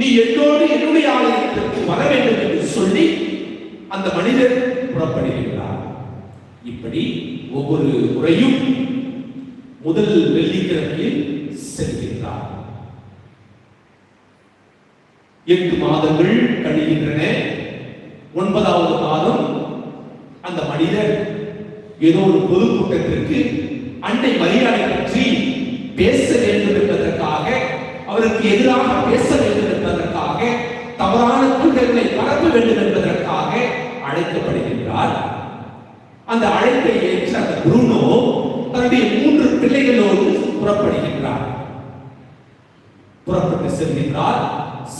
நீ என்னோடு என்னுடைய ஆலயத்திற்கு வர வேண்டும் என்று சொல்லி அந்த மனிதர் புறப்படுகின்றார். இப்படி ஒவ்வொரு முறையும் முதல் வெள்ளிக்கிழமையில் செல்கின்றார். 8 மாதங்கள் கழிகின்றன. 9வது மாதம் அந்த மனிதர் ஏதோ ஒரு பொதுக்கூட்டத்திற்கு அன்னை மரியாதை பற்றி பேச வேண்டும் என்பதற்காக, அவருக்கு எதிராக பேச வேண்டும் என்பதற்காக, தவறான கொள்கைகளை பரப்ப வேண்டும் என்பதற்காக அழைக்கப்படுகின்றார். அந்த அழைப்பை ஏற்ற அந்த புரூனோ தன்னுடைய 3 பிள்ளைகளோடு புறப்படுகின்றார். புறப்பட்டு செல்கின்றார்.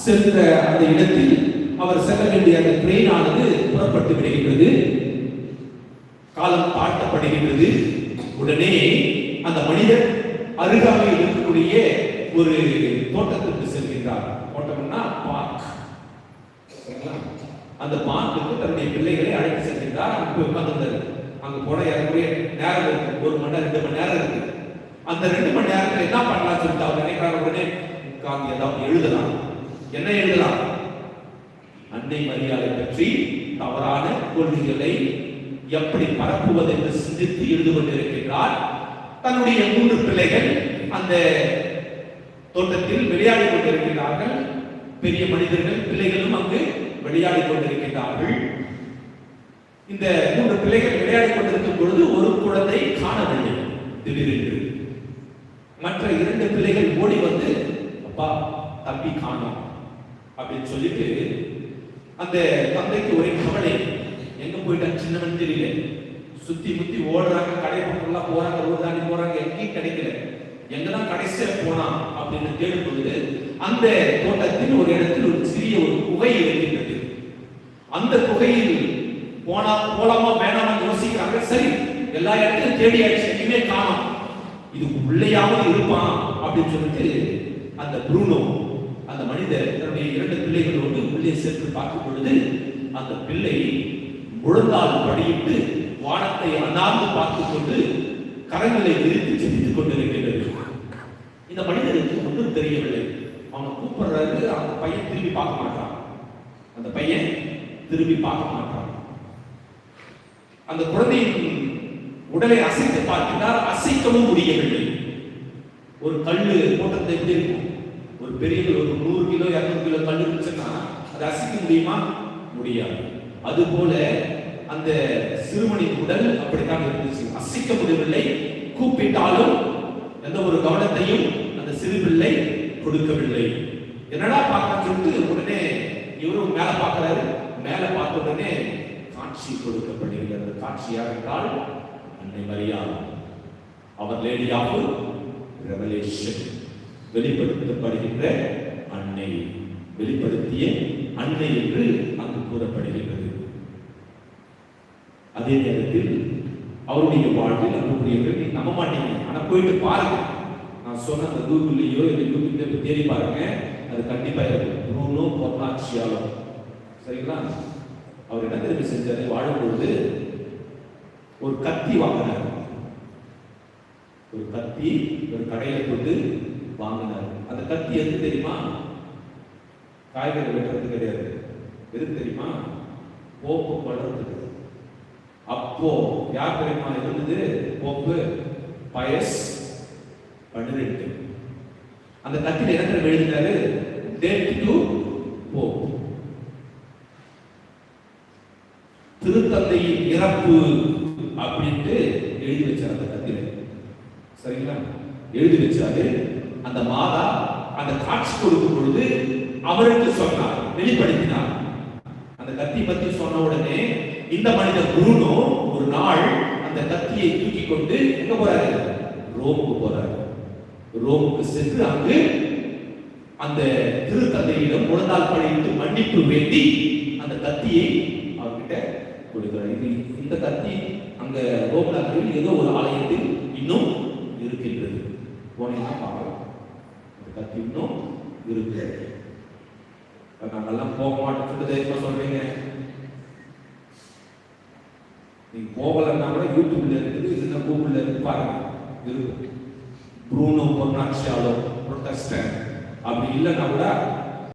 சென்ற அந்த இடத்தில் அவர் செல்ல வேண்டிய அந்த ட்ரெயின் ஆனது புறப்பட்டு விடுகின்றது. காலம் தாழ்த்தப்படுகின்றது. உடனே அந்த மனிதர் அருகாமையில் இருக்கக்கூடிய ஒரு தோட்டத்திற்கு செல்கின்றார். தோட்டம்னா பார்க். அந்த பார்க்குக்கு தன்னுடைய பிள்ளைகளை அழைத்து செல்கின்றார். அங்கு போய் உட்கார்ந்திருந்தார். அங்க போன ஏறக்குறைய நேரம் இருக்கு, 1 மணி நேரம் 2 மணி நேரம் இருக்கு. அந்த 2 மணி நேரத்தில் என்ன பண்ணலாம் சொல்லிட்டு அவர் நினைக்கிறார். உடனே உட்கார்ந்து ஏதாவது எழுதலாம். என்ன எழுதலாம்? அன்னை மரியாதை பற்றி தவறான கொள்கைகளை எப்படி பரப்புவது என்று சிந்தித்து எழுது கொண்டிருக்கிறார். தன்னுடைய 3 பிள்ளைகள் அந்த தோட்டத்தில் விளையாடி கொண்டிருக்கிறார்கள். பெரிய மனிதர்கள் பிள்ளைகளும் அங்கு விளையாடி கொண்டிருக்கிறார்கள். இந்த 3 பிள்ளைகள் விளையாடி கொண்டிருக்கும் பொழுது ஒரு குழந்தை காணவில்லை. திடீரென்று மற்ற 2 பிள்ளைகள் ஓடி வந்து, அப்பா தம்பி காணோம் அப்படின்னு சொல்லிட்டு அந்த தந்தைக்கு ஒரே கவலை. எங்க போயிட்டான் சின்னவன் தெரியல. சுத்தி முத்தி ஓடுறாங்க, கடை பக்கம்லாம் போறாங்க, ரோடு தாண்டி போறாங்க, எங்கேயும் கிடைக்கல. எங்கதான் கடைசியா போனா அப்படின்னு தேடும் பொழுது அந்த தோட்டத்தில் ஒரு இடத்தில் ஒரு சிறிய ஒரு குகை இருக்கின்றது. அந்த குகையில் போலாமா வேணாமா யோசிக்கிறாங்க. சரி, எல்லா இடத்திலும் தேடியாச்சு, எங்கேயுமே காணோம், இது உள்ளேயாவது இருப்பான் அப்படின்னு சொல்லிட்டு அந்த புரூனோ அந்த மனிதர் தன்னுடைய 2 பிள்ளைகளோடு உள்ளே சென்று பார்க்கும் பொழுது அந்த பிள்ளை முழந்தால் படியிட்டு வானத்தை அண்ணாந்து பார்த்துக் கொண்டு கரங்களை விரித்து ஜெபித்துக் கொண்டிருக்கிறது. இந்த மனிதருக்கு ஒன்றும் தெரியவில்லை. அவனை கூப்பிடுறாரு. அந்த பையன் திரும்பி பார்க்க மாட்டான். அந்த பையன் திரும்பி பார்க்க மாட்டான். அந்த குழந்தையின் உடலை அசைத்து பார்க்கிறார். அசைக்கவும் முடியவில்லை. ஒரு கல்லு போட்டத்தை எப்படி இருக்கும்? ஒரு பெரிய ஒரு 100 கிலோ 200 கிலோ கல்லு இருந்துச்சுன்னா அதை அசைக்க முடியுமா? முடியாது. அதுபோல அந்த சிறுவனின் உடல் அப்படித்தான் இருந்துச்சு. அசைக்க முடியவில்லை. கூப்பிட்டாலும் எந்த ஒரு கவனத்தையும் அந்த சிறு பிள்ளை கொடுக்கவில்லை. என்னடா பார்க்க சொல்லிட்டு உடனே இவரும் மேல பார்க்கிறாரு. மேல பார்த்த உடனே காட்சி கொடுக்கப்படுகிறது. காட்சியாக என்றால் அன்னை மரியாதை, அவர் லேடி ஆஃப் ரெவலேஷன், வெளிப்படுத்தப்படுகின்ற அன்னை, வெளிப்படுத்திய அன்னை என்று அங்கு கூறப்படுகிறது. அதே நேரத்தில் அவருடைய வாழ்வில் அன்புக்குரியவர்கள், நீங்க நம்ப மாட்டீங்க, ஆனா போயிட்டு பாருங்க. நான் சொன்ன அந்த கூகுள்லயோ இல்லை யூடியூப்ல தேடி பாருங்க, அது கண்டிப்பா இருக்கு. புரூனோ பொர்னாச்சியாலோ, சரிங்களா? அவர் என்ன தெரிவி செஞ்சாரு? வாழும் பொழுது ஒரு கத்தி வாங்கினார். ஒரு கத்தி ஒரு கடையில போட்டு வாங்கினார். அந்த கத்தி எது தெரியுமா? காய்கறி வெட்டுறது கிடையாது. எது தெரியுமா? போப்பு படுறதுக்கு. அப்போ யார் தெரியுமா இருந்தது? போப்பு பயஸ் 12. அந்த கத்தில என்ன எழுதினாரு? டெத் டு போப், திருத்தந்தையின் இறப்பு அப்படின்ட்டு எழுதி வச்சார் அந்த கத்தில. சரிங்களா? எழுதி வச்சாரு. அந்த மாதா அந்த காட்சி கொடுக்கும் பொழுது அவருக்கு சொன்னார், வெளிப்படுத்தினார். அந்த கத்தி பத்தி சொன்ன உடனே இந்த மனிதர் புரூனோ ஒரு நாள் அந்த கத்தியை தூக்கி கொண்டு எங்க போறாரு? ரோமுக்கு போறாரு. ரோமுக்கு சென்று அங்கு அந்த திருத்தந்தையிடம் முழந்தால் படியிட்டு மன்னிப்பு வேண்டி அந்த கத்தியை அவர்கிட்ட கொடுக்கிறார். இந்த கத்தி அங்க ரோம் நகரில் ஏதோ ஒரு ஆலயத்தில் இன்னும் இருக்கின்றது. போனீங்கன்னா பார்க்கலாம், அந்த கத்தி இன்னும் இருக்கிறது. நாங்கெல்லாம் போக மாட்டோம் சொல்லிட்டு சொல்றீங்க. நீங்க போகலன்னா கூட யூடியூப்ல இருக்குது, இல்லைன்னா கூகுள்ல இருக்கு, பாருங்க, இருக்கும். புரூனோ பொர்னாச்சியாலோ புரோட்டஸ்டன்ட் அப்படி இல்லைன்னா கூட